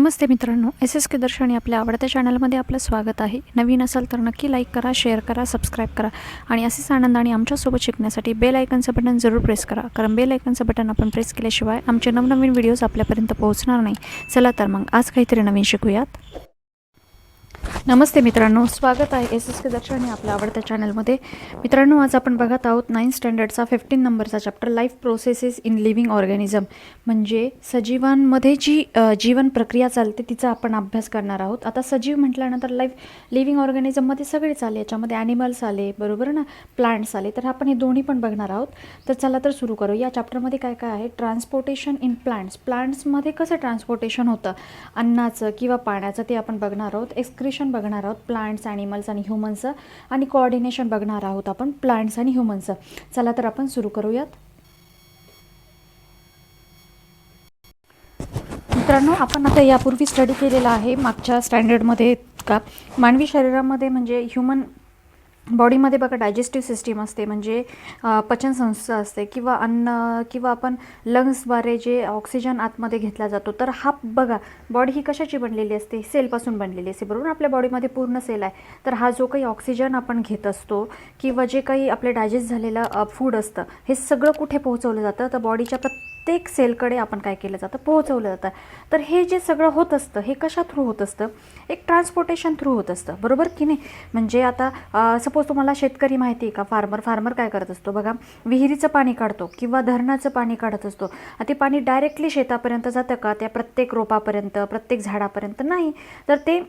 नमस्ते मित्रांनो, S S के दर्शनी आपल्या आवडत्या चॅनलमध्ये आपलं स्वागत आहे. नवीन असाल तर नक्की लाईक करा, शेअर करा, सबस्क्राईब करा आणि असेच आनंदाने आमच्यासोबत शिकण्यासाठी बेल आयकनचं बटन जरूर प्रेस करा. कारण बेल आयकनचं बटन आपण प्रेस केल्याशिवाय आमचे नवनवीन व्हिडिओज आपल्यापर्यंत पोहोचणार नाही. चला तर मग आज काहीतरी नवीन शिकूयात. नमस्ते मित्रांनो, स्वागत आहे एस एस के दर्शनी आपल्या आवडत्या चॅनलमध्ये. मित्रांनो, आज आपण बघत आहोत 9th स्टँडर्डचा 15 नंबरचा chapter life processes in living organism. म्हणजे सजीवांमध्ये जी जीवन प्रक्रिया चालते तिचा आपण अभ्यास करणार आहोत. आता सजीव म्हटल्यानंतर लिव्हिंग ऑर्गॅनिझममध्ये सगळेच आले, याच्यामध्ये ॲनिमल्स आले, बरोबर ना, प्लांट्स आले, तर आपण हे दोन्ही पण बघणार आहोत. तर चला तर सुरू करू. या चॅप्टरमध्ये काय काय आहे? ट्रान्सपोर्टेशन इन प्लांट्समध्ये कसं ट्रान्सपोर्टेशन होतं अन्नाचं किंवा पाण्याचं ते आपण बघणार आहोत. एक्सक्रिशन बघणार आहोत प्लांट्स, ॲनिमल्स आणि ह्युमन्सचं, आणि कोऑर्डिनेशन बघणार आहोत आपण प्लांट्स आणि ह्युमन्सचं. चला तर आपण सुरू करूयात. मित्रांनो, आपण आता यापूर्वी स्टडी केलेला आहे मागच्या स्टँडर्डमध्ये का मानवी शरीरामध्ये म्हणजे ह्युमन बॉडीमध्ये बघा डायजेस्टिव्ह सिस्टीम असते, म्हणजे पचनसंस्था असते, किंवा अन्न किंवा आपण लंग्सद्वारे जे ऑक्सिजन आतमध्ये घेतला जातो. तर हा बघा बॉडी ही कशाची बनलेली असते? सेलपासून बनलेली असते, बरोबर. आपल्या बॉडीमध्ये पूर्ण सेल आहे. तर हा जो काही ऑक्सिजन आपण घेत असतो किंवा जे काही आपले डायजेस्ट झालेलं फूड असतं हे सगळं कुठे पोहोचवलं जातं? तर बॉडीच्या प्रत्येक सेलकडे आपण काय केलं जातं? पोहोचवलं जातं. तर हे जे सगळं होत असतं हे कशा थ्रू होत असतं? एक ट्रान्सपोर्टेशन थ्रू होत असतं, बरोबर की नाही. म्हणजे आता सपोज तुम्हाला शेतकरी माहिती आहे का? फार्मर काय करत असतो बघा, विहिरीचं पाणी काढतो किंवा धरणाचं पाणी काढत असतो. ते पाणी डायरेक्टली शेतापर्यंत जातं का? त्या प्रत्येक रोपापर्यंत, प्रत्येक झाडापर्यंत नाही. तर ते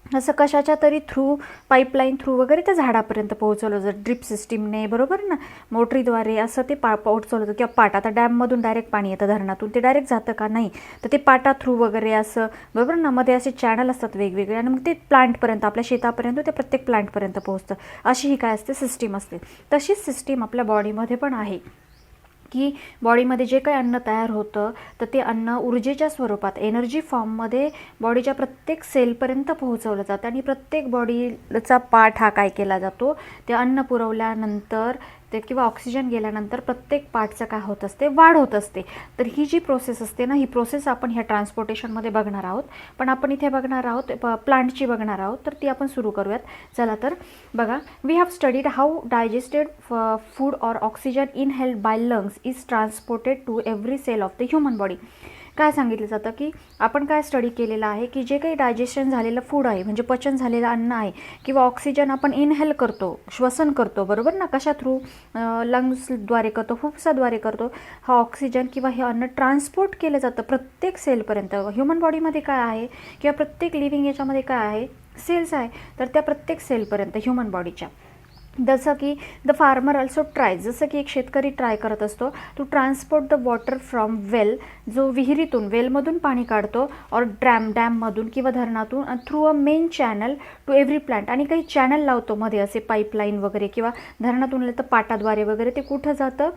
असं कशाच्या तरी थ्रू, पाईपलाईन थ्रू वगैरे त्या झाडापर्यंत पोहोचवलं जातं, ड्रिप सिस्टीमने, बरोबर ना, मोटरीद्वारे असं ते पोहोचवलं जातं. किंवा पाट, आता डॅममधून डायरेक्ट पाणी येतं धरणातून, ते डायरेक्ट जातं का? नाही. तर ते पाटा थ्रू वगैरे असं, बरोबर ना, मध्ये असे चॅनल असतात वेगवेगळे, आणि मग ते प्लांटपर्यंत, आपल्या शेतापर्यंत, ते प्रत्येक प्लांटपर्यंत पोहोचतं. अशी ही काय असते? सिस्टीम असते. तशीच सिस्टीम आपल्या बॉडीमध्ये पण आहे की बॉडीमध्ये जे काही अन्न तयार होतं तर ते अन्न ऊर्जेच्या स्वरूपात, एनर्जी फॉर्ममध्ये बॉडीच्या प्रत्येक सेलपर्यंत पोहोचवलं जातं. आणि प्रत्येक बॉडीचा पार्ट हा काय केला जातो? ते अन्न पुरवल्यानंतर ते किंवा ऑक्सिजन गेल्यानंतर प्रत्येक पार्टचं काय होत असते? वाढ होत असते. तर ही जी प्रोसेस असते ना, ही प्रोसेस आपण ह्या ट्रान्सपोर्टेशनमध्ये बघणार आहोत. पण आपण इथे बघणार आहोत प्लांटची बघणार आहोत. तर ती आपण सुरू करूयात. चला तर बघा, we have studied how digested food or oxygen inhaled by lungs is transported to every cell of the human body. काय सांगितलं जातं की आपण काय स्टडी केलेलं आहे की जे काही डायजेशन झालेलं फूड आहे, म्हणजे पचन झालेलं अन्न आहे, किंवा ऑक्सिजन आपण इनहेल करतो, श्वसन करतो, बरोबर ना, कशा थ्रू? लंग्सद्वारे करतो, फुफ्फुसाद्वारे करतो. हा ऑक्सिजन किंवा हे अन्न ट्रान्सपोर्ट केलं जातं प्रत्येक सेलपर्यंत. ह्युमन बॉडीमध्ये काय आहे किंवा प्रत्येक लिव्हिंग याच्यामध्ये काय आहे? सेल्स आहे. तर त्या प्रत्येक सेलपर्यंत ह्युमन बॉडीच्या, जसं की द फार्मर ऑल्सो ट्राय, जसं की एक शेतकरी ट्राय करत असतो to transport the water from well, जो विहिरीतून, वेलमधून पाणी काढतो, और डॅममधून किंवा धरणातून, through a main channel to every plant, आणि काही चॅनल लावतो मध्ये असे पाईपलाईन वगैरे, किंवा धरणातून तर पाटाद्वारे वगैरे ते कुठं जातं?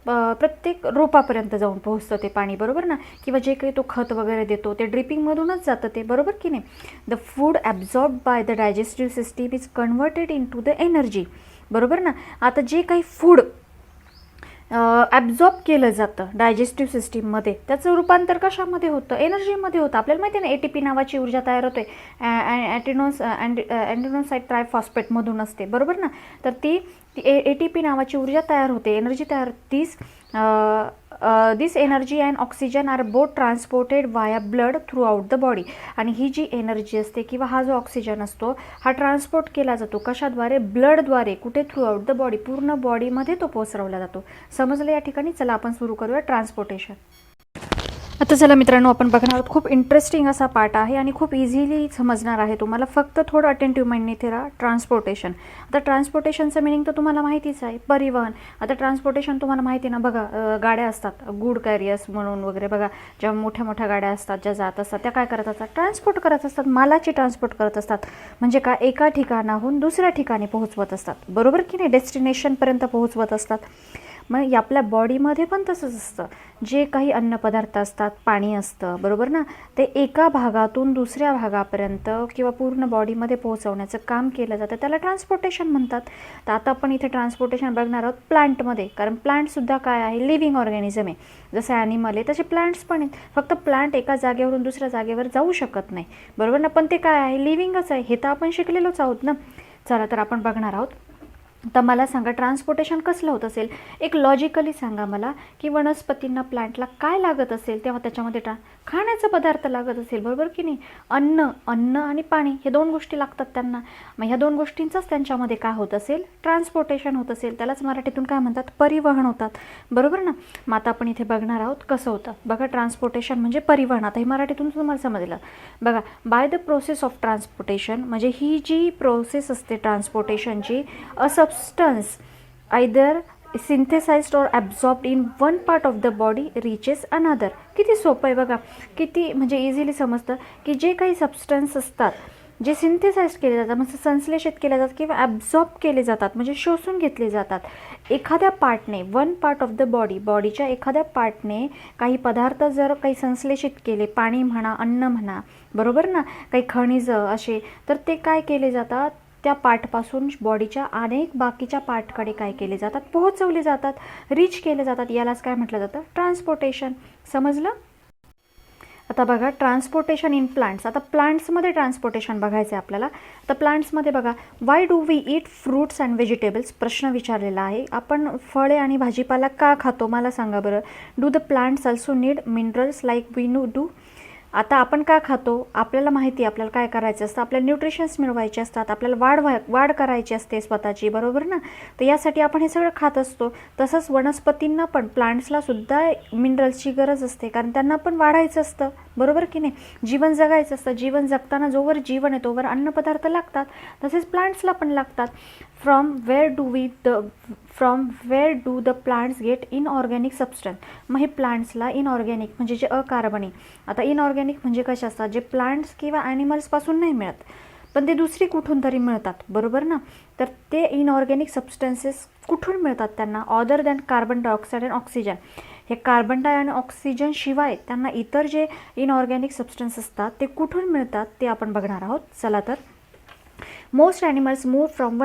प्रत्येक रोपापर्यंत जाऊन पोहोचतं ते पाणी, बरोबर ना. किंवा जे काही तो खत वगैरे देतो ते ड्रिपिंगमधूनच जातं ते, बरोबर की नाही. The food absorb by the digestive system is converted in to the energy, बरोबर ना. आता जे काही फूड ॲब्झॉर्ब केलं जातं डायजेस्टिव्ह सिस्टीममध्ये, त्याचं रूपांतर कशामध्ये होतं? एनर्जीमध्ये होतं. आपल्याला माहिती आहे ना, ATP नावाची ऊर्जा तयार होते ॲडेनोसाईन ट्रायफॉस्फेटमधून असते, बरोबर ना. तर ती ATP नावाची ऊर्जा तयार होते, एनर्जी तयार. This energy and oxygen are both transported via blood throughout the body. आणि ही जी एनर्जी असते किंवा हा जो ऑक्सिजन असतो हा ट्रान्सपोर्ट केला जातो कशाद्वारे? ब्लडद्वारे. कुठे? थ्रू आउट द बॉडी, पूर्ण बॉडीमध्ये तो पसरवला जातो. समजलं या ठिकाणी? चला आपण सुरू करूया ट्रान्सपोर्टेशन. आता चला मित्रांनो, आपण बघणार आहोत. खूप इंटरेस्टिंग असा पार्ट आहे आणि खूप इझिली समजणार आहे तुम्हाला. फक्त थोडं अटेंटिव्ह माइंडने इथे राहा. ट्रान्सपोर्टेशन. आता ट्रान्सपोर्टेशनचं मिनिंग तर तुम्हाला माहितीच आहे, परिवहन. आता ट्रान्सपोर्टेशन तुम्हाला माहिती ना, बघा गाड्या असतात, गुड कॅरियर्स म्हणून वगैरे, बघा ज्या मोठ्या मोठ्या गाड्या असतात, ज्या जात असतात, त्या काय करत असतात? ट्रान्सपोर्ट करत असतात, मालाची ट्रान्सपोर्ट करत असतात. म्हणजे काय? एका ठिकाणाहून दुसऱ्या ठिकाणी पोहोचवत असतात, बरोबर की नाही, डेस्टिनेशनपर्यंत पोहोचवत असतात. मग आपल्या बॉडीमध्ये पण तसंच असतं. जे काही अन्नपदार्थ असतात, पाणी असतं, बरोबर ना, ते एका भागातून दुसऱ्या भागापर्यंत किंवा पूर्ण बॉडीमध्ये पोहोचवण्याचं काम केलं जातं, त्याला ट्रान्सपोर्टेशन म्हणतात. तर आता आपण इथे ट्रान्सपोर्टेशन बघणार आहोत प्लांटमध्ये, कारण प्लांटसुद्धा काय आहे, लिव्हिंग ऑर्गॅनिझम आहे. जसं ॲनिमल आहे तसे प्लांट्स पण आहेत. फक्त प्लांट एका जागेवरून दुसऱ्या जागेवर जाऊ शकत नाही, बरोबर ना, पण ते काय आहे, लिव्हिंगच आहे. हे तर आपण शिकलेलोच आहोत ना. चला तर आपण बघणार आहोत. तर मला सांगा ट्रान्सपोर्टेशन कसलं होत असेल. एक लॉजिकली सांगा मला की वनस्पतींना, प्लांटला काय लागत असेल तेव्हा त्याच्यामध्ये खाण्याचा पदार्थ लागत असेल, बरोबर की नाही. अन्न आणि पाणी हे 2 गोष्टी लागतात त्यांना. मग ह्या 2 गोष्टींचंच त्यांच्यामध्ये काय होत असेल, ट्रान्सपोर्टेशन होत असेल. त्यालाच मराठीतून काय म्हणतात, परिवहन होतात, बरोबर ना. मग आता आपण इथे बघणार आहोत कसं होतं. बघा ट्रान्सपोर्टेशन म्हणजे परिवहन. आता हे मराठीतून तुम्हाला समजलं. बघा by the process of transportation म्हणजे ही जी प्रोसेस असते ट्रान्सपोर्टेशनची, a substance either synthesized or absorbed in one part of the body reaches another. किती सोपं आहे बघा, किती म्हणजे इझिली समजतं की जे काही सबस्टन्स असतात, जे सिंथेसाइज केले जातात, म्हणजे संश्लेषित केले जातात किंवा ॲब्झॉर्ब केले जातात, म्हणजे शोषून घेतले जातात एखाद्या पार्टने, one part of the body, बॉडीच्या एखाद्या पार्टने काही पदार्थ जर काही संश्लेषित केले, पाणी म्हणा, अन्न म्हणा, बरोबर ना, काही खनिज असे, तर ते काय केले जातात, त्या पार्टपासून बॉडीच्या अनेक बाकीच्या पार्टकडे काय केले जातात, पोहोचवले जातात, रीच केले जातात. यालाच काय म्हटलं जातं, ट्रान्सपोर्टेशन. समजलं. आता बघा ट्रान्सपोर्टेशन इन प्लांट्स. आता प्लांट्समध्ये ट्रान्सपोर्टेशन बघायचं आहे आपल्याला. तर प्लांट्समध्ये बघा, why do we eat fruits and vegetables, प्रश्न विचारलेला आहे. आपण फळे आणि भाजीपाला का खातो मला सांगा बरं. Do the plants also need minerals like we do. आता आपण का खातो, आपल्याला माहिती आहे आपल्याला काय करायचं असतं, आपल्याला न्यूट्रिशन्स मिळवायचे असतात, आपल्याला वाढ करायची असते स्वतःची, बरोबर ना. तर यासाठी आपण हे सगळं खात असतो. तसंच वनस्पतींना पण, प्लांट्सला सुद्धा मिनरल्सची गरज असते, कारण त्यांना पण वाढायचं असतं, बरोबर की नाही. जीवन जगायचं असतं. जीवन जगताना जोवर जीवन आहे तोवर अन्नपदार्थ लागतात, तसेच प्लांट्सला पण लागतात. From where do the plants get inorganic substance. मग हे प्लांट्सला इनऑर्गॅनिक म्हणजे जे अकार्बनी. आता इनऑर्गॅनिक म्हणजे कसे असतात, जे प्लांट्स किंवा ॲनिमल्सपासून नाही मिळत, पण ते दुसरी कुठून तरी मिळतात, बरोबर ना. तर ते इनऑर्गॅनिक सबस्टन्सेस कुठून मिळतात त्यांना, other than carbon dioxide and oxygen. हे कार्बन डाय आणि ऑक्सिजन शिवाय त्यांना इतर जे इनऑर्गॅनिक सबस्टन्स असतात ते कुठून मिळतात ते आपण बघणार आहोत. चला तर. Most animals move from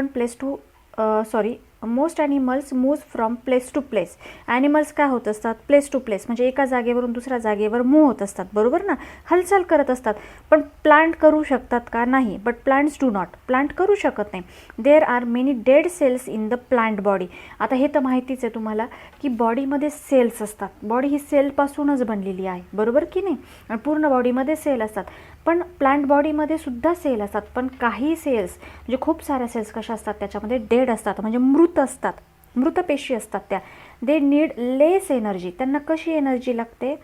place to place. Animals काय होत असतात, प्लेस टू प्लेस म्हणजे एका जागेवरून दुसऱ्या जागेवर मूव्ह होत असतात, बरोबर ना, हालचाल करत असतात. पण प्लांट करू शकतात का, नाही. But plants do not, plant करू शकत नाही. There are many dead cells in the plant body. आता हे तर माहितीच आहे तुम्हाला की बॉडीमध्ये सेल्स असतात. बॉडी ही सेलपासूनच बनलेली आहे, बरोबर की नाही. आणि पूर्ण बॉडीमध्ये सेल असतात. पण प्लांट बॉडीमध्ये सुद्धा सेल असतात, पण काही सेल्स म्हणजे खूप साऱ्या सेल्स कशा असतात, त्याच्यामध्ये डेड असतात, म्हणजे मृत असतात, मृत पेशी असतात त्या. They need less energy. त्यांना कशी एनर्जी लागते,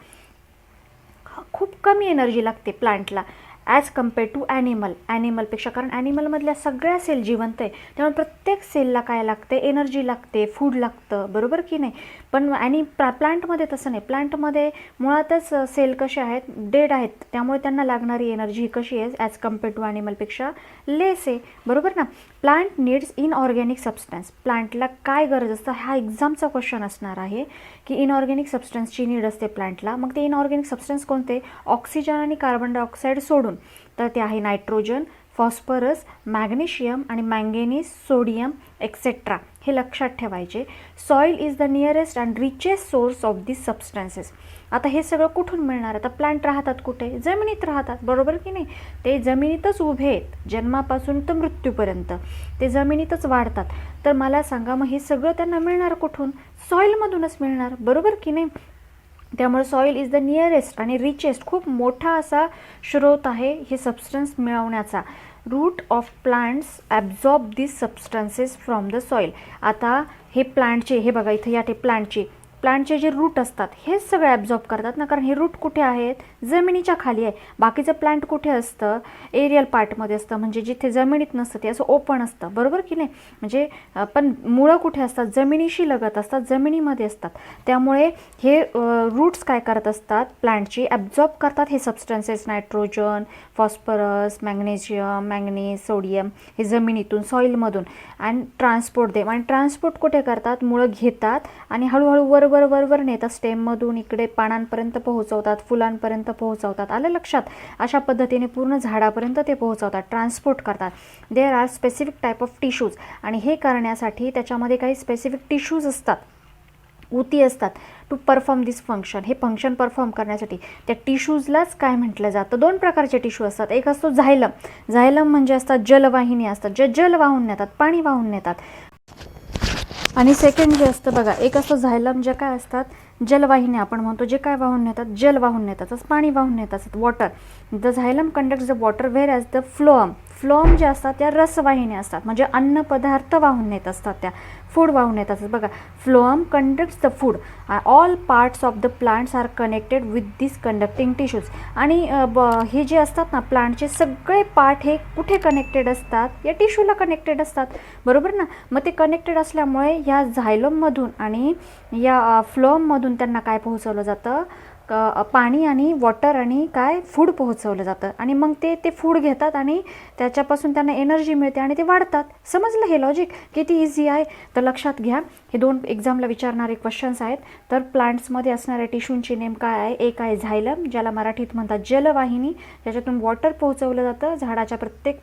खूप कमी एनर्जी लागते प्लांटला ॲज कम्पेअर टू ॲनिमलपेक्षा. कारण ॲनिमलमधल्या सगळ्या सेल जिवंत आहे, त्यामुळे प्रत्येक सेलला काय लागते, एनर्जी लागते, फूड लागतं, बरोबर की नाही. पण प्लांटमध्ये तसं नाही. प्लांटमध्ये मुळातच सेल कसे आहेत, डेड आहेत, त्यामुळे त्यांना लागणारी एनर्जी कशी आहे, ॲज कम्पेअर टू ॲनिमलपेक्षा लेस आहे, बरोबर ना. Plant needs inorganic substance. प्लांटला काय गरज असतं, हा एक्झामचा क्वेश्चन असणार आहे की इनऑर्गॅनिक सबस्टन्सची नीड असते प्लांटला. मग ते इनऑर्गॅनिक सबस्टन्स कोणते, ऑक्सिजन आणि कार्बन डायऑक्साईड सोडून. तर ते आहे नायट्रोजन, फॉस्फरस, मॅग्नेशियम आणि मँगेनीज, सोडियम एक्सेट्रा. हे लक्षात ठेवायचे. Soil is the nearest and richest source of this substances. आता हे सगळं कुठून मिळणार, आता प्लांट राहतात कुठे, जमिनीत राहतात, बरोबर की नाही. ते जमिनीतच उभे आहेत, जन्मापासून तर मृत्यूपर्यंत ते जमिनीतच वाढतात. तर मला सांगा, मग हे सगळं त्यांना मिळणार कुठून, सॉईलमधूनच मिळणार, बरोबर की नाही. त्यामुळे सॉईल इज द नियरेस्ट आणि रिचेस्ट, खूप मोठा असा स्रोत आहे हे सबस्टन्स मिळवण्याचा. Root of plants absorb this substances from the soil. आता हे प्लांटचे, हे बघा इथे या ते प्लांटचे प्लांटचे जे रूट असतात हेच सगळे ॲब्झॉर्ब करतात ना, कारण हे रूट कुठे आहेत, जमिनीच्या खाली आहे. बाकीचं प्लांट कुठे असतं, एरियल पार्टमध्ये असतं, म्हणजे जिथे जमिनीत नसतं ते असं ओपन असतं, बरोबर की नाही. म्हणजे पण मुळं कुठे असतात, जमिनीशी लगत असतात, जमिनीमध्ये असतात. त्यामुळे हे रूट्स काय करत असतात, प्लांटची ॲब्झॉर्ब करतात हे substances, nitrogen, phosphorus, magnesium, manganese, sodium, हे जमिनीतून, सॉईलमधून, आणि ट्रान्सपोर्ट आणि ट्रान्सपोर्ट कुठे करतात, मुळं घेतात आणि हळूहळू वर नेतात, स्टेममधून इकडे पानांपर्यंत पोहोचवतात, फुलांपर्यंत पोहोचवतात. आलं लक्षात. अशा पद्धतीने पूर्ण झाडापर्यंत ते पोहोचवतात, ट्रान्सपोर्ट करतात. There are specific type of tissues, आणि हे करण्यासाठी त्याच्यामध्ये काही स्पेसिफिक टिश्यूज असतात, ऊती असतात, टू परफॉर्म दिस फंक्शन. हे फंक्शन परफॉर्म करण्यासाठी त्या टिश्यूजलाच काय म्हटलं जातं, दोन प्रकारचे टिश्यू असतात. एक असतो झायलम. झायलम म्हणजे असतात जलवाहिनी असतात, जे जल वाहून नेतात, पाणी वाहून नेतात. आणि सेकंड जे असतं बघा, एक असतं झायलम, जे काय असतात, जलवाहिनी आपण म्हणतो, जे काय वाहून नेतात, जल वाहून नेतात, पाणी वाहून नेतात, water. The xylem conducts the water, wear as the phloem. Phloem जे असतात त्या रसवाहिनी असतात, म्हणजे अन्न पदार्थ वाहून नेत असतात, त्या फूड वाहून नेत असतात. बघा, phloem conducts the food. All parts of the plants are connected with this conducting tissues. आणि हे जे असतात ना प्लांटचे सगळे पार्ट हे कुठे कनेक्टेड असतात, या टिश्यूला कनेक्टेड असतात, बरोबर ना. मग ते कनेक्टेड असल्यामुळे या झायलममधून आणि या फ्लोअममधून त्यांना काय पोहोचवलं जातं, पाणी आणि वॉटर आणि काय फूड पोहोचवलं जातं. आणि मग ते फूड घेतात आणि त्याच्यापासून त्यांना एनर्जी मिळते आणि ते वाढतात. समजलं हे लॉजिक किती इझी आहे. तर लक्षात घ्या, हे दोन एक्झामला विचारणारे क्वेश्चन्स आहेत. तर प्लांट्समध्ये असणाऱ्या टिश्यूंची नेम काय आहे, एक आहे झायलम, ज्याला मराठीत म्हणतात जलवाहिनी, ज्याच्यातून वॉटर पोहोचवलं जातं झाडाच्या प्रत्येक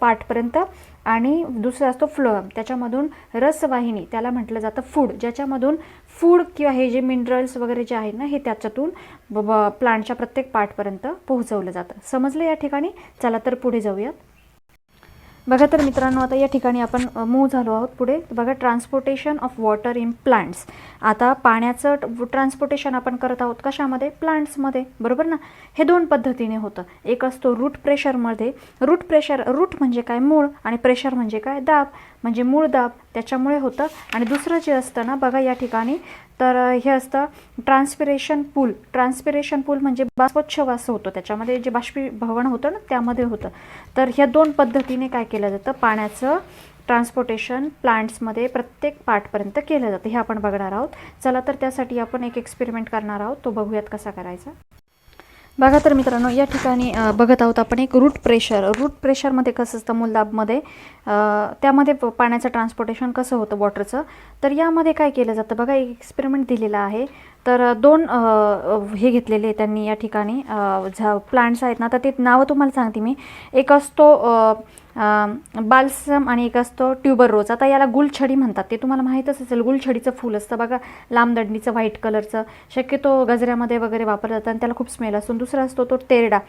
पार्टपर्यंत. आणि दुसरा असतो फ्लोअम, त्याच्यामधून रसवाहिनी, त्याला म्हटलं जातं फूड, ज्याच्यामधून फूड किंवा हे जे मिनरल्स वगैरे जे आहेत ना, हे त्याच्यातून प्लांटच्या प्रत्येक पार्टपर्यंत पोहोचवलं जातं. समजलं या ठिकाणी. चला तर पुढे जाऊयात. बघा तर मित्रांनो, आता या ठिकाणी आपण मूव्ह झालो आहोत पुढे. बघा, transportation of water in plants. आता पाण्याचं ट्रान्सपोर्टेशन आपण करत आहोत कशामध्ये, प्लांट्समध्ये, बरोबर ना. हे दोन पद्धतीने होतं. एक असतो रूट प्रेशरमध्ये. रूट म्हणजे काय, मूळ, आणि प्रेशर म्हणजे काय, दाब, म्हणजे मूळ दाब, त्याच्यामुळे होतं. आणि दुसरं जे असतं ना बघा या ठिकाणी, तर हे असतं ट्रान्सपिरेशन पूल. ट्रान्सपिरेशन पूल म्हणजे बाष्पोच्छवास होतो, त्याच्यामध्ये जे बाष्पीभवन होतं ना त्यामध्ये होतं. तर ह्या दोन पद्धतीने काय केलं जातं, पाण्याचं ट्रान्सपोर्टेशन प्लांट्समध्ये प्रत्येक पार्टपर्यंत केलं जातं. हे आपण बघणार आहोत. चला तर त्यासाठी आपण एक एक्सपेरिमेंट करणार आहोत, तो बघूयात कसा करायचा. बघा तर मित्रांनो, या ठिकाणी बघत आहोत आपण एक रूट प्रेशरमध्ये कसं असतं, मूलदाबमध्ये, त्यामध्ये पाण्याचं ट्रान्सपोर्टेशन कसं होतं वॉटरचं. तर यामध्ये काय केलं जातं बघा, एक एक्सपेरिमेंट दिलेला आहे. तर दोन हे घेतलेले त्यांनी या ठिकाणी प्लांट्स आहेत ना, तर ते नावं तुम्हाला सांगते मी. एक असतो बाल्सम आणि एक असतो ट्यूबररोज. आता याला गुलछडी म्हणतात, ते तुम्हाला माहीतच असेल. गुलछडीचं फूल असतं बघा, लांब दंडीचं, व्हाईट कलरचं, शक्यतो गजऱ्यामध्ये वगैरे वापरलं जातं आणि त्याला खूप स्मेल असतो. दुसरा असतो तो तेरडा,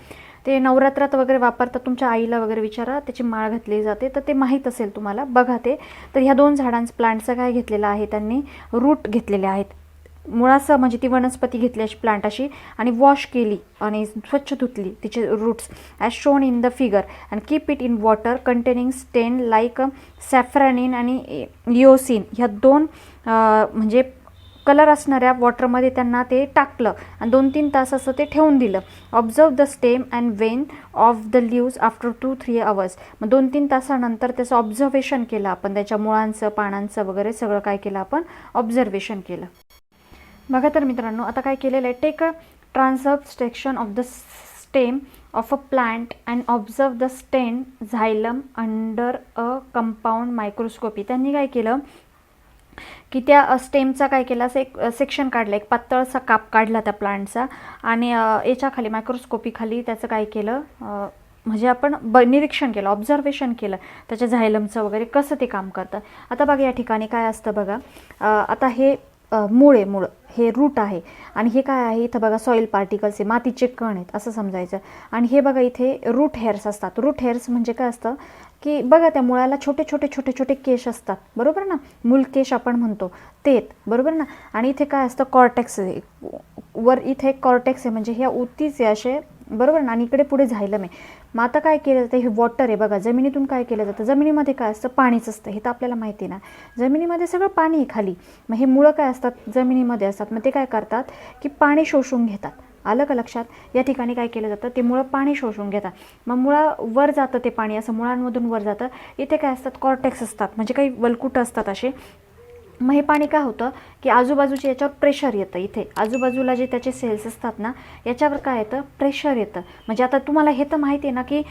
ते नवरात्रात वगैरे वापरतात. तुमच्या आईला वगैरे विचारा, त्याची माळ घातली जाते, तर ते माहीत असेल तुम्हाला, बघा ते. तर ह्या दोन प्लांटचं काय घेतलेलं आहे त्यांनी, रूट घेतलेले आहेत, मुळासह, म्हणजे ती वनस्पती घेतली अशी प्लांट अशी, आणि वॉश केली आणि स्वच्छ धुतली तिचे roots as shown in the figure, and keep it in water containing stain like safranin आणि लिओसिन. ह्या दोन म्हणजे कलर असणाऱ्या वॉटरमध्ये त्यांना ते टाकलं आणि 2-3 तास असं ते ठेवून दिलं. Observe the stem and Wien of the leaves after 2-3 hours. मग 2-3 तासानंतर त्याचं ऑब्झर्वेशन केलं आपण, त्याच्या मुळांचं, पानांचं वगैरे सगळं काय केलं आपण, ऑब्झर्वेशन केलं. बघा तर मित्रांनो, आता काय केलेलं आहे, take a transverse section of the stem of a plant and observe the stem xylem under a compound microscopy. त्यांनी काय केलं की त्या स्टेमचा काय केला, असं एक सेक्शन काढलं, एक पातळसा काप काढला त्या प्लांटचा, आणि याच्याखाली मायक्रोस्कोपी खाली त्याचं काय केलं, म्हणजे आपण निरीक्षण केलं, ऑब्झर्वेशन केलं त्याच्या झायलमचं वगैरे कसं ते काम करतं. आता बघा या ठिकाणी काय असतं बघा, आता हे मूळ हे रूट आहे, आणि हे काय आहे इथं बघा, सॉईल पार्टिकल्स आहे, मातीचे कण आहेत असं समजायचं. आणि हे बघा इथे रूट हेअर्स असतात. रूट हेअर्स म्हणजे काय असतं की बघा, त्या मुळाला छोटे छोटे केश असतात, बरोबर ना, मूलकेश आपण म्हणतो ते, बरोबर ना. आणि इथे काय असतं, कॉर्टेक्स आहे वर, इथे कॉर्टेक्स आहे, म्हणजे ह्या ऊतीचे असे बरोबर ना, आणि इकडे पुढे झायलम आहे. मग आता काय केलं जातं, हे वॉटर आहे बघा, जमिनीतून काय केलं जातं, जमिनीमध्ये काय असतं, पाणीच असतं, हे तर आपल्याला माहिती आहे ना. जमिनीमध्ये सगळं पाणी आहे खाली. मग हे मुळं काय असतात, जमिनीमध्ये असतात. मग ते काय करतात की पाणी शोषून घेतात. आलं का लक्षात. या ठिकाणी काय केलं जातं, ते मुळं पाणी शोषून घेतात. मग मुळा वर जातं ते पाणी, असं मुळांमधून वर जातं. इथे काय असतात, कॉर्टेक्स असतात, म्हणजे काही वल्कुटं असतात असे. मग हे पाणी काय होतं की आजूबाजूचे याच्यावर प्रेशर येतं, इथे आजूबाजूला जे त्याचे सेल्स असतात ना याच्यावर काय येतं, प्रेशर येतं. म्हणजे आता तुम्हाला हे तर माहिती आहे ना की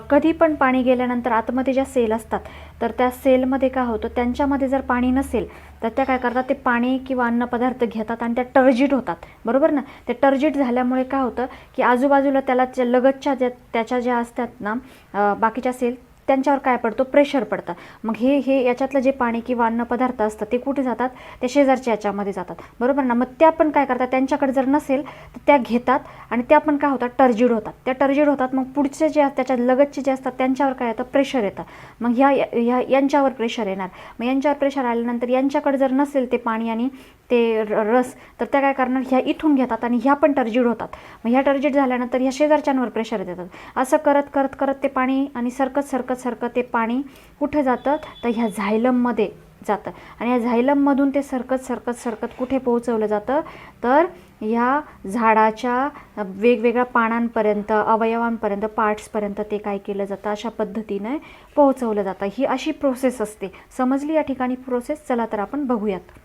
कधी पण पाणी गेल्यानंतर आतमध्ये ज्या सेल असतात तर त्या सेलमध्ये काय होतं, त्यांच्यामध्ये जर पाणी नसेल तर त्या काय करतात, ते पाणी किंवा अन्नपदार्थ घेतात आणि त्या टर्जिट होतात. बरोबर ना. ते टर्जिट झाल्यामुळे काय होतं की आजूबाजूला त्याला लगतच्या त्याच्या ज्या असतात ना बाकीच्या सेल, त्यांच्यावर काय पडतो, प्रेशर पडतं. मग हे याच्यातलं जे पाणी किंवा अन्नपदार्थ असतं ते कुठे जातात, ते शेजारच्या याच्यामध्ये जातात. बरोबर ना. मग त्या पण काय करतात, त्यांच्याकडे जर नसेल तर त्या घेतात आणि त्या पण काय होतात, टर्जिड होतात. त्या टर्जिड होतात. मग पुढचे जे त्याच्या लगतचे जे असतात त्यांच्यावर काय येतं, प्रेशर येतं. मग यांच्यावर प्रेशर येणार. मग यांच्यावर प्रेशर आल्यानंतर यांच्याकडे जर नसेल ते पाणी आणि ते रस, तर त्या काय करणार, ह्या इथून घेतात आणि ह्या पण टर्जिड होतात. मग ह्या टर्जिड झाल्यानंतर ह्या शेजारच्यांवर प्रेशर देतात. असं करत करत करत ते पाणी आणि सरकत ते पाणी कुठे जातं, तर ह्या झायलममध्ये जातं. आणि या झायलममधून ते सरकत कुठे पोहोचवलं जातं, तर ह्या झाडाच्या वेगवेगळ्या पानांपर्यंत, अवयवांपर्यंत, पार्ट्सपर्यंत ते काय केलं जातं, अशा पद्धतीने पोहोचवलं जातं. ही अशी प्रोसेस असते. समजली या ठिकाणी प्रोसेस. चला तर आपण बघूयात.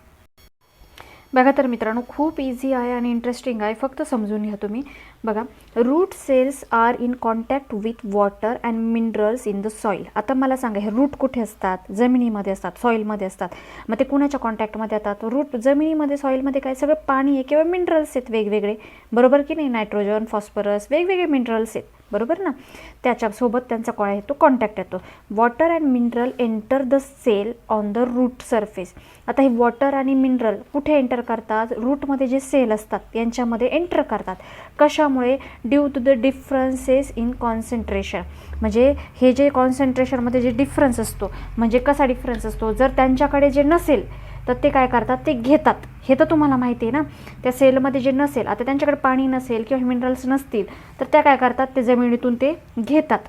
बघा तर मित्रांनो, खूप इझी आहे आणि इंटरेस्टिंग आहे, फक्त समजून घ्या तुम्ही. बघा, root cells are in contact with water and minerals in the soil. आता मला सांगा, हे रूट कुठे असतात, जमिनीमध्ये असतात, सॉईलमध्ये असतात. मग ते कुणाच्या कॉन्टॅक्टमध्ये येतात, रूट जमिनीमध्ये, सॉईलमध्ये काय सगळं पाणी आहे किंवा मिनरल्स आहेत वेगवेगळे. बरोबर की नाही, नायट्रोजन, फॉस्फरस, वेगवेगळे मिनरल्स आहेत. बरोबर ना. त्याच्यासोबत त्यांचा काय येतो, कॉन्टॅक्ट येतो. Water and mineral enter the cell on the root surface. आता हे वॉटर आणि मिनरल कुठे एंटर करतात, रूटमध्ये जे सेल असतात यांच्यामध्ये एंटर करतात. कशामुळे, due to the differences in concentration. म्हणजे हे जे कॉन्सन्ट्रेशनमध्ये जे डिफरन्स असतो, म्हणजे कसा डिफरन्स असतो, जर त्यांच्याकडे जे नसेल तर ते काय करतात, ते घेतात. हे तर तुम्हाला माहिती आहे ना. त्या सेलमध्ये जे नसेल, आता त्यांच्याकडे पाणी नसेल किंवा मिनरल्स नसतील तर त्या काय करतात, ते जमिनीतून ते घेतात.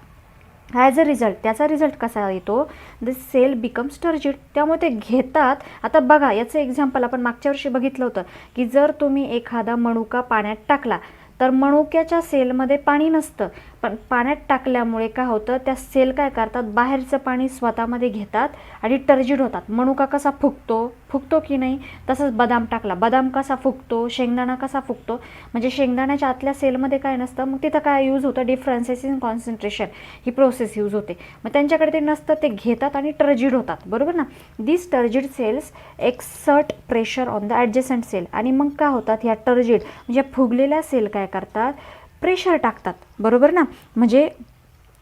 ॲज अ रिझल्ट, त्याचा रिझल्ट कसा येतो, द सेल बिकम्स टर्जिड. त्यामुळे ते घेतात. आता बघा, याचं एक्झाम्पल आपण मागच्या वर्षी बघितलं होतं की जर तुम्ही एखादा मनुका पाण्यात टाकला तर मनुक्याच्या सेलमध्ये पाणी नसतं, पण पाण्यात टाकल्यामुळे काय होतं, त्या सेल काय करतात, बाहेरचं पाणी स्वतःमध्ये घेतात आणि टर्जिड होतात. मनुका कसा फुगतो की नाही, तसंच बदाम टाकला, बदाम कसा फुगतो, शेंगदाणा कसा फुगतो. म्हणजे शेंगदाण्याच्या आतल्या सेलमध्ये काय नसतं, मग तिथं काय यूज होतं, differences in concentration he process use होते. मग त्यांच्याकडे ते नसतं, ते घेतात आणि टर्जिड होतात. बरोबर ना. This turgid cells exert pressure on the adjacent cell. आणि मग काय होतात, ह्या टर्जिड म्हणजे फुगलेल्या सेल काय करतात, प्रेशर टाकतात. बरोबर ना. म्हणजे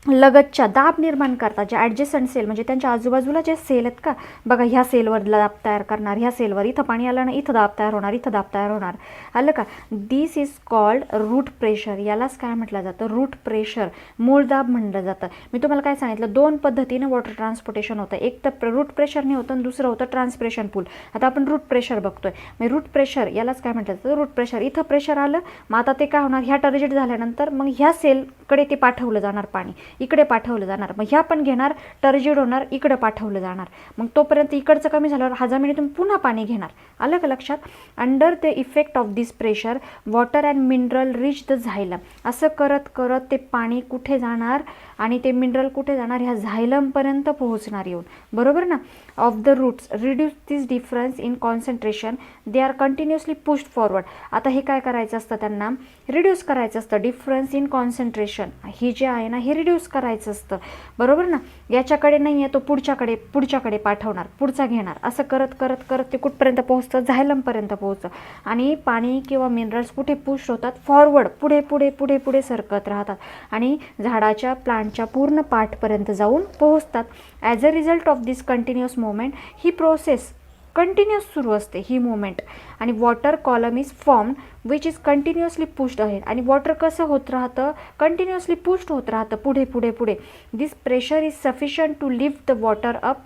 लगतच्या दाब निर्माण करतात. जे ॲडजसंट सेल म्हणजे त्यांच्या आजूबाजूला जे सेल आहेत का, बघा, ह्या सेलवर दाब तयार करणार, ह्या सेलवर इथं पाणी आलं ना, इथं दाब तयार होणार, इथं दाब तयार होणार. आलं का. दिस इज कॉल्ड रूट प्रेशर. यालाच काय म्हटलं जातं, रूट प्रेशर, मूळ दाब म्हटलं जातं. मी तुम्हाला काय सांगितलं, दोन पद्धतीने वॉटर ट्रान्सपोर्टेशन होतं. एक तर रूट प्रेशरने होतं आणि दुसरं होतं ट्रान्सप्रेशन पूल. आता आपण रूट प्रेशर बघतोय. मग रूट प्रेशर यालाच काय म्हटलं जातं, रूट प्रेशर. इथं प्रेशर आलं, मग आता ते काय होणार, ह्या टर्जिट झाल्यानंतर मग ह्या सेलकडे ते पाठवलं जाणार पाणी, इकडे पाठवलं जाणार. मग ह्या पण घेणार, टर्जिड होणार, इकडे पाठवलं जाणार. मग तोपर्यंत इकडचं कमी झाल्यावर हा जमिनीतून पुन्हा पाणी घेणार. आलं का लक्षात. Under the effect of this pressure water and mineral rich the झायलम. असं करत करत ते पाणी कुठे जाणार आणि ते मिनरल कुठे जाणार, ह्या झायलमपर्यंत पोहोचणार येऊन. बरोबर ना. Of the roots reduce this difference in concentration, they are continuously pushed forward. आता हे काय करायचं असतं, त्यांना रिड्यूस करायचं असतं. डिफरन्स इन कॉन्सन्ट्रेशन ही जे आहे ना, हे रिड्यूस करायचं असतं. बरोबर ना. याच्याकडे नाही आहे तो पुढच्याकडे पाठवणार, पुढचा घेणार. असं करत करत करत ते कुठपर्यंत पोहोचतं, झायलमपर्यंत पोहोचतं. आणि पाणी किंवा मिनरल्स कुठे पुश होतात, फॉरवर्ड, पुढे पुढे पुढे पुढे सरकत राहतात आणि झाडाच्या प्लांटच्या पूर्ण पाठपर्यंत जाऊन पोहोचतात. As a result of this continuous movement, he process continuous सुरू असते ही मुवमेंट. आणि water column is formed which is continuously pushed ahead. आणि वॉटर कसं होत राहतं, कंटिन्युअसली पुश्ड होत राहतं पुढे पुढे पुढे. This pressure is sufficient to lift the water up.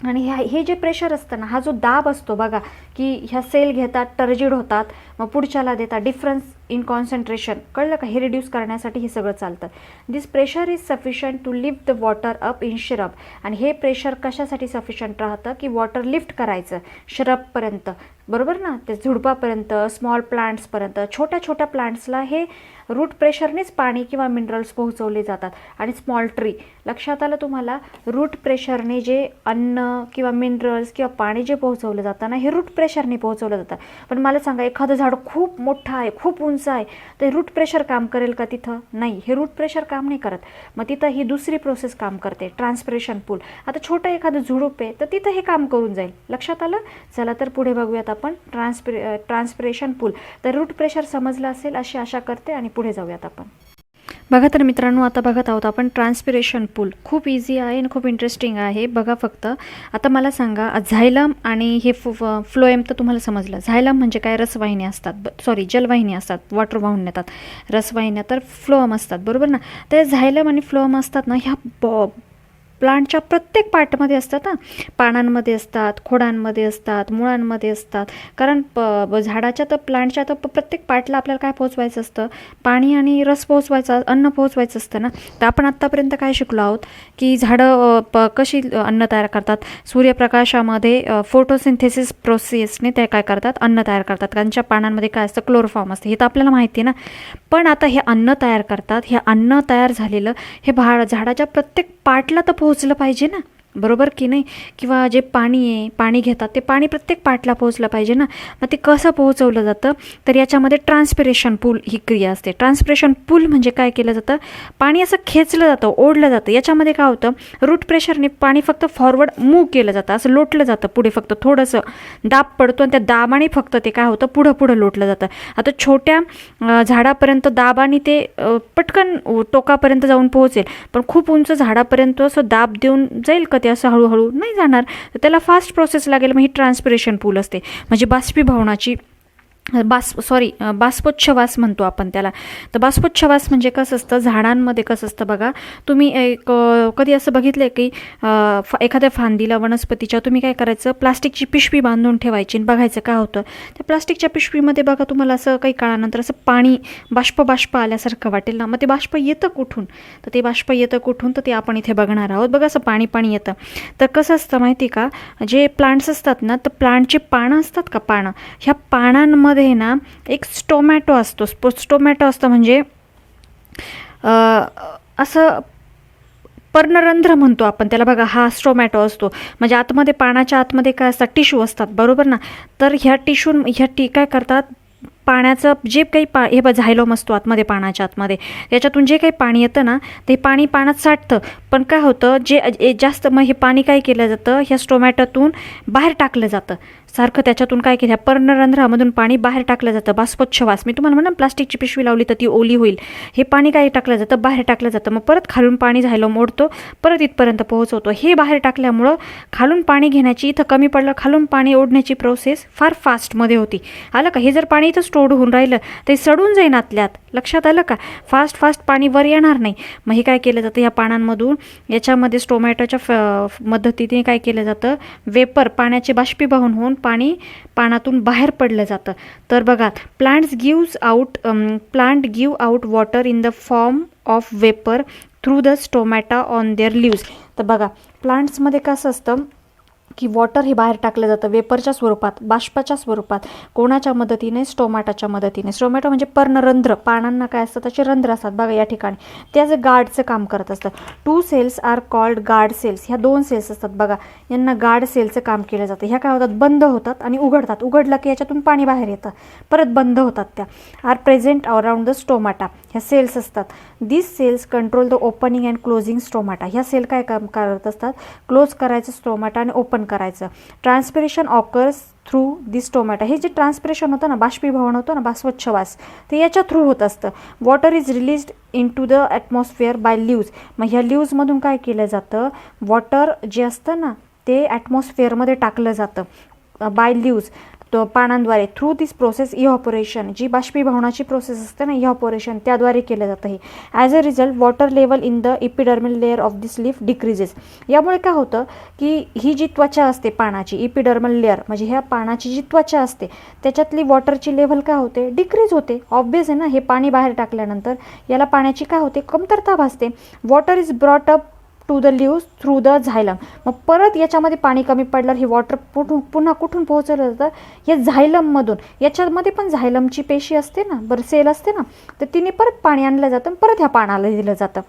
आणि हे जे प्रेशर असतं ना, हा जो दाब असतो बघा, की ह्या सेल घेतात, टर्जिड होतात, मग पुढच्याला देतात, डिफरन्स इन कॉन्सन्ट्रेशन, कळलं का, हे रिड्यूस करण्यासाठी हे सगळं चालतं. This pressure is sufficient to lift the water up in शिरप. आणि हे प्रेशर कशासाठी सफिशियंट राहतं की वॉटर लिफ्ट करायचं शिरपपर्यंत, बरोबर ना, ते झुडपापर्यंत, स्मॉल प्लांट्सपर्यंत. छोट्या छोट्या प्लांट्सला हे रूट प्रेशरनेच पाणी किंवा मिनरल्स पोहोचवले जातात. आणि स्मॉल ट्री, लक्षात आलं तुम्हाला, रूट प्रेशरने जे अन्न किंवा मिनरल्स किंवा पाणी जे पोहोचवलं जातं ना, हे रूट प्रेशरने पोहोचवलं जातं. पण मला सांगा, एखादं झाड खूप मोठं आहे, खूप उंच आहे, तर रूट प्रेशर काम करेल का तिथं? नाही, हे रूट प्रेशर काम नाही करत. मग तिथं ही दुसरी प्रोसेस काम करते, ट्रान्सपिरेशन पूल. आता छोटं एखादं झुडूप आहे तर तिथं हे काम करून जाईल. लक्षात आलं? चला तर पुढे बघूयात आपण ट्रान्सपिरेशन पूल. तर रूट प्रेशर समजलं असेल अशी आशा करते आणि पुढे जाऊयात आपण. बघा तर मित्रांनो, आता बघत आहोत आपण ट्रान्सपिरेशन पूल. खूप इझी आहे आणि खूप इंटरेस्टिंग आहे. बघा फक्त आता मला सांगा, झायलम आणि हे फ्लोएम तर तुम्हाला समजलं. झायलम म्हणजे काय? रसवाहिनी असतात, सॉरी जलवाहिनी असतात, वॉटर वाहून नेतात. रसवाहिन्या तर फ्लोएम असतात, बरोबर ना. तर झायलम आणि फ्लोएम असतात ना, ह्या प्लांटच्या प्रत्येक पार्टमध्ये असतात ना, पानांमध्ये असतात, खोडांमध्ये असतात, मुळांमध्ये असतात. कारण झाडाच्या तर प्लांटच्या तर प्रत्येक पार्टला आपल्याला काय पोहोचवायचं असतं? पाणी आणि रस पोहोचवायचं, अन्न पोहोचवायचं असतं ना. तर आपण आत्तापर्यंत काय शिकलो आहोत की झाडं कशी अन्न तयार करतात? सूर्यप्रकाशामध्ये फोटोसिंथेसिस प्रोसेसने ते काय करतात? अन्न तयार करतात. त्यांच्या पानांमध्ये काय असतं? क्लोरोफॉर्म असतं, हे तर आपल्याला माहिती आहे ना. पण आता हे अन्न तयार करतात, हे अन्न तयार झालेलं हे झाडाच्या प्रत्येक पार्टला तर पोहोचलं पाहिजे ना, बरोबर की नाही. किंवा जे पाणी आहे, पाणी घेतात, ते पाणी प्रत्येक पार्टला पोहोचलं पाहिजे ना. मग ते कसं पोहोचवलं जातं? तर याच्यामध्ये ट्रान्सपिरेशन पूल ही क्रिया असते. ट्रान्सपिरेशन पूल म्हणजे काय केलं जातं? पाणी असं खेचलं जातं, ओढलं जातं. याच्यामध्ये काय होतं? रूट प्रेशरने पाणी फक्त फॉरवर्ड मूव्ह केलं जातं, असं लोटलं जातं पुढे, फक्त थोडंसं दाब पडतो आणि त्या दाबाने फक्त ते काय होतं? पुढं लोटलं जातं. आता छोट्या झाडापर्यंत दाबाने ते पटकन टोकापर्यंत जाऊन पोहोचेल, पण खूप उंच झाडापर्यंत असं दाब देऊन जाईल का ते? असं हळूहळू नाही जाणार. तर त्याला फास्ट प्रोसेस लागेल. मग ही ट्रान्सपिरेशन पूल असते, म्हणजे बाष्पीभवनाची बाष्पोच्छवास म्हणतो आपण त्याला. तर बाष्पोच्छवास म्हणजे कसं असतं? झाडांमध्ये कसं असतं बघा, तुम्ही एक कधी असं बघितलं की एखाद्या फांदीला वनस्पतीच्या तुम्ही काय करायचं? प्लास्टिकची पिशवी बांधून ठेवायची आणि बघायचं काय होतं. त्या प्लास्टिकच्या पिशवीमध्ये बघा तुम्हाला असं काही काळानंतर असं पाणी बाष्प आल्यासारखं वाटेल ना. मग ते बाष्प येतं कुठून? तर ते बाष्प येतं कुठून? तर ते आपण इथे बघणार आहोत. बघा असं पाणी येतं. तर कसं असतं माहिती का? जे प्लांट्स असतात ना, तर प्लांटचे पानं असतात का, पानं, ह्या पानांमध्ये ना एक स्टोमॅटो असतं, म्हणजे असं पर्णरंध्र म्हणतो आपण त्याला. बघा, हा स्टोमॅटो असतो, म्हणजे आतमध्ये, पानाच्या आतमध्ये काय असतात? टिश्यू असतात, बरोबर ना. तर ह्या काय करतात? पाण्याचं जे काही हे झायलोम असतो आतमध्ये, पानाच्या आतमध्ये, याच्यातून जे काही पाणी येतं ना, ते पाणी पाण्यात साठतं. पण काय होतं? जे जास्त, मग हे पाणी काय केलं जातं? ह्या स्टोमॅटोतून बाहेर टाकलं जातं सारखं. त्याच्यातून काय केलं? पर्णरंध्रामधून पाणी बाहेर टाकलं जातं. बाष्पोच्छवास, मी तुम्हाला म्हणा, प्लास्टिकची पिशवी लावली तर ती ओली होईल. हे पाणी काय टाकलं जातं? बाहेर टाकलं जातं. मग परत खालून पाणी झायलोम ओढतो, परत इथपर्यंत पोहोचवतो. हे बाहेर टाकल्यामुळं खालून पाणी घेण्याची, इथं कमी पडलं, खालून पाणी ओढण्याची प्रोसेस फार फास्टमध्ये होती. आलं का? हे जर पाणी इथं स्टोअर होऊन राहिलं ते सडून जाईन आतल्यात. लक्षात आलं का? फास्ट पाणी वर येणार नाही. मग हे काय केलं जातं? ह्या पानांमधून याच्यामध्ये स्टोमॅटोच्या मदतीने काय केलं जातं? वेपर, पाण्याचे बाष्पीभवन होऊन पाणी पानातून बाहेर पडलं जातं. तर बघा, plant give out water in the form of vapour through the stomata on their leaves. तर बघा, प्लांट्समध्ये कसं असतं की वॉटर हे बाहेर टाकलं जातं वेपरच्या स्वरूपात, बाष्पाच्या स्वरूपात. कोणाच्या मदतीने? स्टोमॅटाच्या मदतीने. स्टोमॅटो म्हणजे पर्णरंध्र, पानांना काय असतं? त्याचे रंध्र असतात बघा या ठिकाणी. त्याचं गार्डचं काम करत असतं. 2 cells are called guard cells. ह्या 2 सेल्स असतात बघा, यांना गार्ड सेलचं काम केलं जातं. ह्या काय होतात? बंद होतात आणि उघडतात. उघडलं की याच्यातून पाणी बाहेर येतं, परत बंद होतात. त्या are present around the stomata. ह्या सेल्स असतात. This cells control the opening and closing stomata. ह्या सेल काय काम करत असतात? क्लोज करायचं स्टोमॅटा आणि ओपन करायचं. ट्रान्सपिरेशन ऑकर्स थ्रू दिस स्टोमॅटा. हे जे ट्रान्सपिरेशन होतं ना, बाष्पीभवन होतं ना, बाष्पोच्छवास, ते याच्या थ्रू होत असतं. Water is released in to the atmosphere by leaves. मग ह्या लिव्जमधून काय केलं जातं? वॉटर जे असतं ना, ते ॲटमॉस्फिअरमध्ये टाकलं जातं बाय लिव्ज. पानांद्वारे थ्रू दिस प्रोसेस इव्हॅपोरेशन, जी बाष्पीभवनाची प्रोसेस असते ना इव्हॅपोरेशन, त्याद्वारे केलं जातं हे. As a result water level in the epidermal layer of this leaf decreases. यामुळे काय होतं की ही जी त्वचा असते पानाची, इपिडर्मल लेअर म्हणजे ह्या पानाची जी त्वचा असते त्याच्यातली वॉटरची लेव्हल काय होते, डिक्रीज होते. ऑब्वियस आहे ना, हे पाणी बाहेर टाकल्यानंतर याला पाण्याची काय होते, कमतरता भासते. Water is brought up to the leaves through the xylem. मग परत याच्यामध्ये पाणी कमी पडल्यावर हे वॉटर पुन्हा कुठून पोहोचवलं जातं, हे झायलममधून. याच्यामध्ये पण झायलमची पेशी असते ना, बरं सेल असते ना, तर तिने परत पाणी आणलं जातं, परत ह्या पानाला दिलं जातं.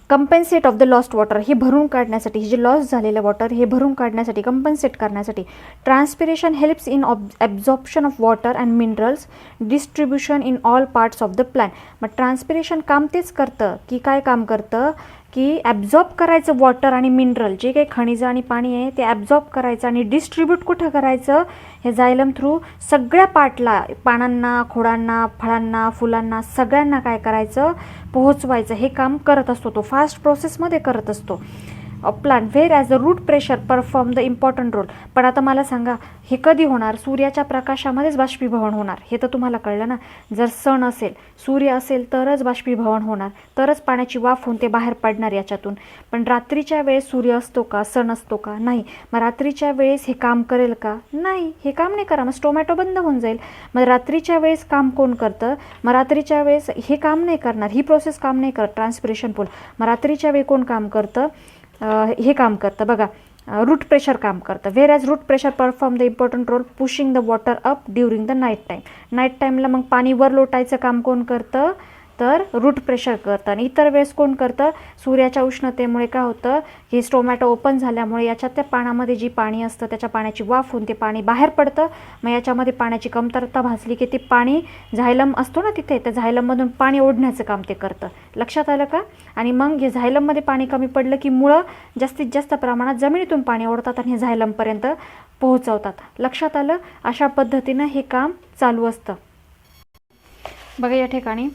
कंपेन्सेट ऑफ द लॉस्ट वॉटर, हे भरून काढण्यासाठी, हे जे लॉस झालेलं वॉटर हे भरून काढण्यासाठी, कंपेन्सेट करण्यासाठी transpiration helps in absorption of water and minerals distribution in all parts of the plant. मग ट्रान्सपिरेशन काम तेच करतं की काय काम करतं की ॲब्झॉर्ब करायचं वॉटर आणि मिनरल, जे काही खनिजं आणि पाणी आहे ते ॲब्झॉर्ब करायचं आणि डिस्ट्रीब्यूट कुठं करायचं, हे झायलम थ्रू सगळ्या पार्टला, पानांना, खोडांना, फळांना, फुलांना, सगळ्यांना काय करायचं, पोहोचवायचं. हे काम करत असतो तो, फास्ट प्रोसेसमध्ये करत असतो plant. Whereas the root pressure perform the important role. पण आता मला सांगा हे कधी होणार, सूर्याच्या प्रकाशामध्येच बाष्पीभवन होणार, हे तर तुम्हाला कळलं ना. जर सन असेल, सूर्य असेल तरच बाष्पीभवन होणार, तरच पाण्याची वाफ होऊन ते बाहेर पडणार याच्यातून. पण रात्रीच्या वेळेस सूर्य असतो का, सण असतो का, नाही. मग रात्रीच्या वेळेस हे काम करेल का, नाही, हे काम नाही करा, मग टोमॅटो बंद होऊन जाईल. मग रात्रीच्या वेळेस काम कोण करतं, मग रात्रीच्या वेळेस हे काम नाही करणार, ही प्रोसेस काम नाही करत ट्रान्सपिरेशन पूल. मग रात्रीच्या वेळी कोण काम करतं, हे काम करतं बघा, रूट प्रेशर काम करतं. Whereas root pressure perform the important role pushing the water up during the night time. Night टाईमला मग पाणी वर लोटायचं काम कोण करतं, तर रूट प्रेशर करतं. आणि इतर वेळेस कोण करतं, सूर्याच्या उष्णतेमुळे काय होतं, हे टोमॅटो ओपन झाल्यामुळे याच्यात त्या पाण्यामध्ये जी पाणी असतं त्याच्या पाण्याची वाफ होऊन ते पाणी बाहेर पडतं. मग याच्यामध्ये पाण्याची कमतरता भासली की ते पाणी झायलम असतो ना तिथे, त्या झायलममधून पाणी ओढण्याचं काम ते करतं. लक्षात आलं का. आणि मग हे झायलममध्ये पाणी कमी पडलं की मुळं जास्तीत जास्त प्रमाणात जमिनीतून पाणी ओढतात आणि हे झायलमपर्यंत पोहोचवतात. लक्षात आलं. अशा पद्धतीनं हे काम चालू असतं. बघा या ठिकाणी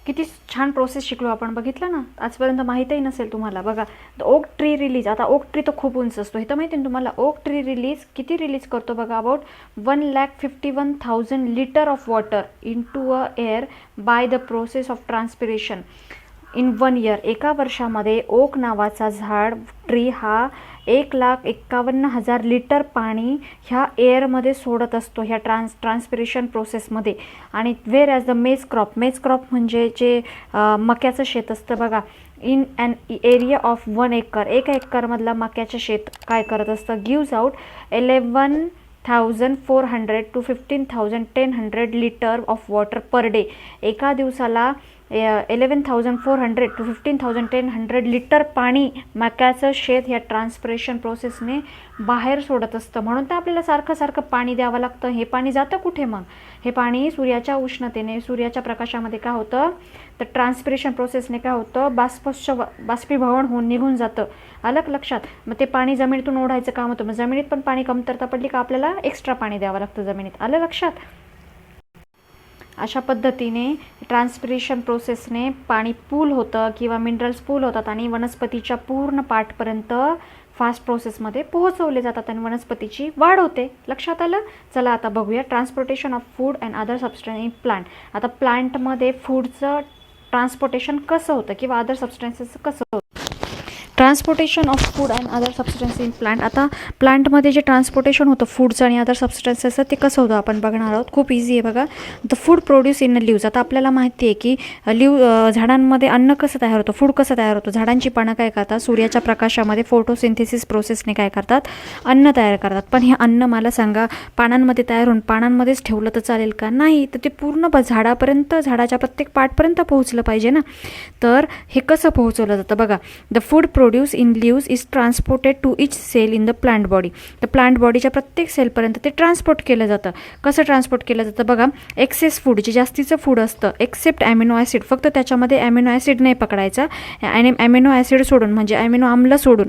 किती छान प्रोसेस शिकलो आपण, बघितलं ना. आजपर्यंत माहीतही नसेल तुम्हाला. बघा द ओक ट्री रिलीज, आता ओक ट्री तर खूप उंच असतो, हे तर माहिती ना तुम्हाला. ओक ट्री रिलीज किती रिलीज करतो बघा, about 1,51,000 litre of water in to a air by the process of transpiration in 1 year. एका वर्षामध्ये ओक नावाचा झाड, ट्री हा 1,51,000 लिटर पाणी ह्या एअरमध्ये सोडत असतो ह्या ट्रान्सपिरेशन प्रोसेसमध्ये. आणि whereas the maize crop, maize crop म्हणजे जे मक्याचं शेत असतं बघा, in an area of 1 acre, 1 एकरमधला मक्याचं शेत काय करत असतं, gives out 11,400 to 15,100 litre of water per day. एका दिवसाला 11,400 to 15,100 लिटर पाणी मक्याचं शेत ह्या ट्रान्सपिरेशन प्रोसेसने बाहेर सोडत असतं. म्हणून तर आपल्याला सारखं सारखं पाणी द्यावं लागतं. हे पाणी जातं कुठे मग, हे पाणी सूर्याच्या उष्णतेने, सूर्याच्या प्रकाशामध्ये काय होतं, तर ट्रान्सपिरेशन प्रोसेसने काय होतं, बाष्पीभवन होऊन निघून जातं. अलग लक्षात. मग ते पाणी जमिनीतून ओढायचं काम होतं. मग जमिनीत पण पाणी कमतरता पडली का आपल्याला एक्स्ट्रा पाणी द्यावं लागतं जमिनीत. आलं लक्षात. अशा पद्धतीने ट्रान्सपिरेशन प्रोसेसने पाणी पूल होतं किंवा मिनरल्स पूल होतात आणि वनस्पतीच्या पूर्ण पार्टपर्यंत फास्ट प्रोसेसमध्ये पोहोचवले जातात आणि वनस्पतीची वाढ होते. लक्षात आलं. चला आता बघूया transportation of food and other substance in plant. आता प्लांटमध्ये फूडचं ट्रान्सपोर्टेशन कसं होतं किंवा अदर सबस्टन्सेसचं कसं होतं. Transportation of food and other substance in plant. आता प्लांटमध्ये जे ट्रान्सपोर्टेशन होतं फूडचं आणि अदर सबस्टन्सेसचं ते कसं होतं आपण बघणार आहोत. खूप इझी आहे बघा. The food produce in leaves. आता आपल्याला माहिती आहे की झाडांमध्ये अन्न कसं तयार होतं, फूड कसं तयार होतं. झाडांची पानं काय करतात, सूर्याच्या प्रकाशामध्ये फोटोसिंथेसिस प्रोसेसने काय करतात, अन्न तयार करतात. पण हे अन्न मला सांगा पानांमध्ये तयार होऊन पानांमध्येच ठेवलं तर चालेल का, नाही. तर ते पूर्ण झाडापर्यंत, झाडाच्या प्रत्येक पार्टपर्यंत पोहोचलं पाहिजे ना. तर हे कसं पोहोचवलं जातं बघा. The food produce in leaves is transported to each cell in the plant body. तर प्लांट बॉडीच्या प्रत्येक सेलपर्यंत ते ट्रान्सपोर्ट केलं जातं. कसं ट्रान्सपोर्ट केलं जातं बघा. एक्सेस फूड, जे जास्तीचं फूड असतं, एक्सेप्ट ॲमिनो ॲसिड, फक्त त्याच्यामध्ये ॲमिनो ॲसिड नाही पकडायचा. ॲमिनो ॲसिड सोडून म्हणजे ॲमिनो आम्ल सोडून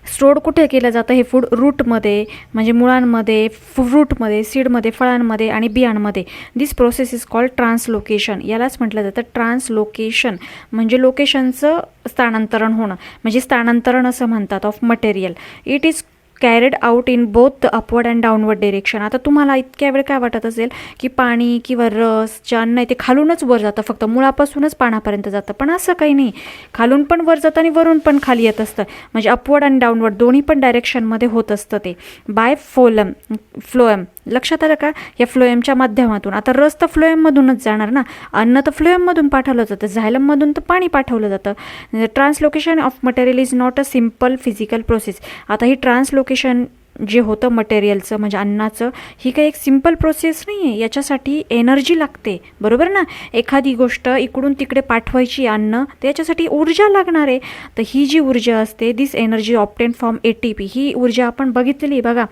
स्टोअर कुठे केलं जातं हे फूड, रूटमध्ये म्हणजे मुळांमध्ये, फ्रूटमध्ये, सीडमध्ये, फळांमध्ये आणि बियांमध्ये. दिस प्रोसेस इज कॉल्ड ट्रान्सलोकेशन. यालाच म्हटलं जातं ट्रान्सलोकेशन, म्हणजे लोकेशनचं स्थानांतरण होणं, म्हणजे स्थानांतरण असं म्हणतात of material. It is carried out in both the upward and downward direction. आता तुम्हाला इतक्या वेळ काय वाटत असेल की पाणी किंवा रस जे अन्न आहे ते खालूनच वर जातं, फक्त मुळापासूनच पानापर्यंत जातं, पण असं काही नाही. खालून पण वर जातं आणि वरून पण खाली येत असतं. म्हणजे अपवर्ड आणि डाऊनवर्ड दोन्ही पण डायरेक्शनमध्ये होत असतं ते बाय फ्लोएम. लक्षात आलं का? या फ्लोएमच्या माध्यमातून. आता रस तर फ्लोएममधूनच जाणार ना, अन्न तर फ्लोएममधून पाठवलं जातं, झायलममधून तर पाणी पाठवलं जातं. Translocation of material is not a simple physical process. आता ही ट्रान्सलोकेशन जे होतं मटेरियलचं म्हणजे अन्नाचं, ही काही एक सिम्पल प्रोसेस नाही आहे. याच्यासाठी एनर्जी लागते, बरोबर ना. एखादी गोष्ट इकडून तिकडे पाठवायची अन्न, तर याच्यासाठी ऊर्जा लागणार आहे. तर ही जी ऊर्जा असते, दिस एनर्जी ऑप्टेन फ्रॉम ATP. ही ऊर्जा आपण बघितलेली बघा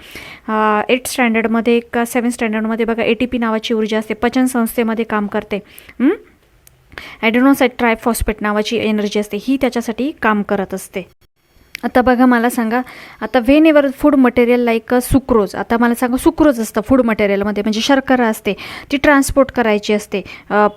8th स्टँडर्डमध्ये का 7th स्टँडर्डमध्ये बघा ATP नावाची ऊर्जा असते, पचन संस्थेमध्ये काम करते. ॲडेनोसाईट ट्रायफॉस्फेट नावाची एनर्जी असते, ही त्याच्यासाठी काम करत असते. आता बघा मला सांगा, आता when ever food material like sucrose, आता मला सांगा सुक्रोज असतं फूड मटेरियलमध्ये म्हणजे शर्करा असते, ती ट्रान्सपोर्ट करायची असते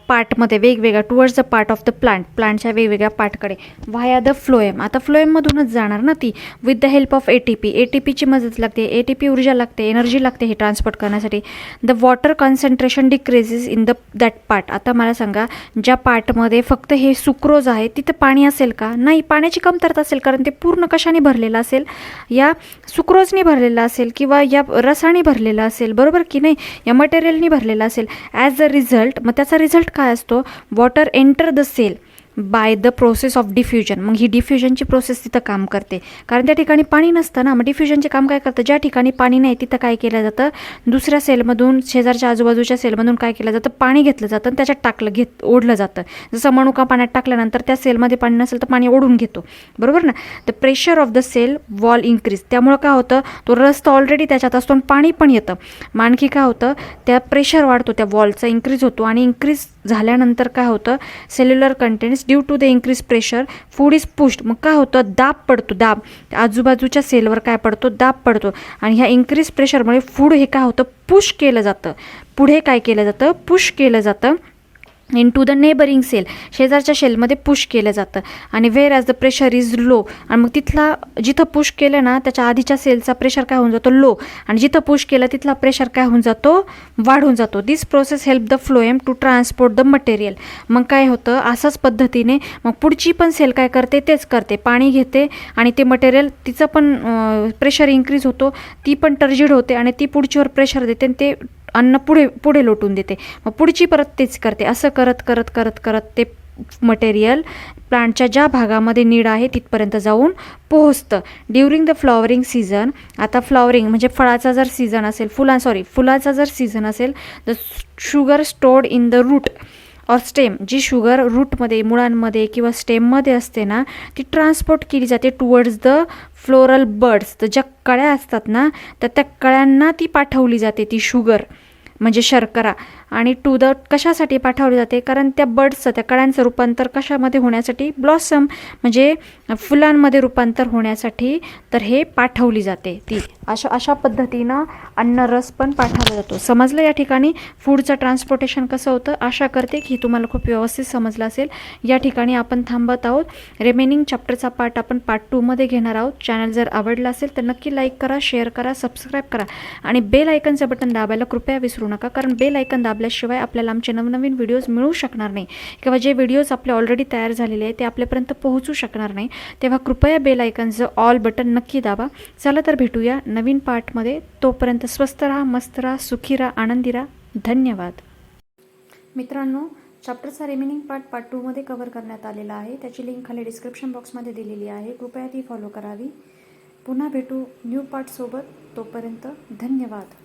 पार्टमध्ये वेगवेगळ्या towards the part of the प्लांटच्या वेगवेगळ्या पार्टकडे व्हाया द फ्लोएम. आता फ्लोएममधूनच जाणार ना ती, विथ द हेल्प ऑफ ATPची मदत लागते, ATP ऊर्जा लागते, एनर्जी लागते हे ट्रान्सपोर्ट करण्यासाठी. The water concentration decreases in that part. आता मला सांगा, ज्या पार्टमध्ये फक्त हे सुक्रोज आहे तिथं पाणी असेल का? नाही, पाण्याची कमतरता असेल, कारण ते पूर्ण कशाने भरलेला असेल? या सुक्रोजनी भरलेला असेल किंवा या रसाने भरलेला असेल, बरोबर की नाही, या मटेरियलनी भरलेला असेल. ॲज अ रिझल्ट, मग त्याचा रिझल्ट काय असतो? Water enter the cell by the process of diffusion. मग ही डिफ्युजनची प्रोसेस तिथं काम करते, कारण त्या ठिकाणी पाणी नसतं ना. मग डिफ्युजनचे काम काय करतं? ज्या ठिकाणी पाणी नाही तिथं काय केलं जातं? दुसऱ्या सेलमधून, शेजारच्या आजूबाजूच्या सेलमधून काय केलं जातं? पाणी घेतलं जातं आणि त्याच्यात ओढलं जातं. जसं मनुका पाण्यात टाकल्यानंतर त्या सेलमध्ये पाणी नसेल तर पाणी ओढून घेतो, बरोबर ना. The pressure of the cell wall increase. त्यामुळं काय होतं? तो रस तर ऑलरेडी त्याच्यात असतो आणि पाणी पण येतं. मग आणखी काय होतं? त्या प्रेशर वाढतो, त्या वॉलचा इन्क्रीज होतो, आणि इन्क्रीज झाल्यानंतर काय होतं? Cellular contents due to the increase pressure food is pushed. मग काय होतं? दाब पडतो, दाब आजूबाजूच्या सेलवर काय पडतो? दाब पडतो. आणि ह्या इन्क्रीज प्रेशरमुळे फूड हे काय होतं? पुश केलं जातं. पुढे काय केलं जातं? पुश केलं जातं in to the neighbouring cell. शेजारच्या सेलमध्ये पुश केलं जातं. आणि where as the pressure is low. आणि मग तिथला जिथं पुश केलं ना त्याच्या आधीच्या सेलचा प्रेशर काय होऊन जातो? लो. आणि जिथं पुश केलं तिथला प्रेशर काय होऊन जातो? वाढून जातो. This process help the phloem to transport the material. मग काय होतं? असाच पद्धतीने मग पुढची पण सेल काय करते? तेच करते, पाणी घेते आणि ते मटेरियल, तिचं पण प्रेशर इन्क्रीज होतो, ती पण टर्जिड होते आणि ती पुढचीवर प्रेशर देते आणि ते अन्न पुढे लोटून देते. मग पुढची परत तेच करते. असं करत करत करत करत ते मटेरियल प्लांटच्या ज्या भागामध्ये नीड आहे तिथपर्यंत जाऊन पोहोचतं. During the flowering season. आता फ्लॉवरिंग म्हणजे फळाचा जर सीझन असेल, फुलाचा जर सीझन असेल, the sugar stored in the root or stem. जी शुगर रूटमध्ये, मुळांमध्ये किंवा स्टेममध्ये असते ना, ती ट्रान्सपोर्ट केली जाते टुवर्ड्स द फ्लोरल बड्स. तर ज्या कळ्या असतात ना, तर त्या कळ्यांना ती पाठवली जाते, ती शुगर म्हणजे शर्करा. आणि टू द कशासाठी पाठवली जाते? कारण त्या बर्ड्सचं, त्या कळ्यांचं रूपांतर कशामध्ये होण्यासाठी? ब्लॉसम म्हणजे फुलांमध्ये रूपांतर होण्यासाठी तर हे पाठवली जाते ती. अशा पद्धतीनं अन्नरस पण पाठवला जातो. समजलं या ठिकाणी फूडचं ट्रान्सपोर्टेशन कसं होतं? आशा करते की तुम्हाला खूप व्यवस्थित समजलं असेल. या ठिकाणी आपण थांबत आहोत. रिमेनिंग चॅप्टरचा पार्ट आपण पार्ट 2मध्ये घेणार आहोत. चॅनल जर आवडला असेल तर नक्की लाईक करा, शेअर करा, सबस्क्राईब करा आणि बेल आयकनचं बटन दाबायला कृपया विसरू नका, कारण बेल आयकन दाबल्याशिवाय आपल्याला आमचे नवनवीन व्हिडिओज मिळू शकणार नाही किंवा जे व्हिडिओज आपले ऑलरेडी तयार झालेले आहेत ते आपल्यापर्यंत पोहोचू शकणार नाही. तेव्हा कृपया बेल आयकनचं ऑल बटन नक्की दाबा. चला तर भेटूया नवीन पार्टमध्ये. तोपर्यंत स्वस्त राहा, मस्त राहा, सुखी राहा, आनंदी राहा. धन्यवाद. मित्रांनो, चॅप्टरचा रिमेनिंग पार्ट 2मध्ये कव्हर करण्यात आलेला आहे. त्याची लिंक खाली डिस्क्रिप्शन बॉक्समध्ये दिलेली आहे. कृपया ती फॉलो करावी. पुन्हा भेटू न्यू पार्टसोबत. तोपर्यंत धन्यवाद.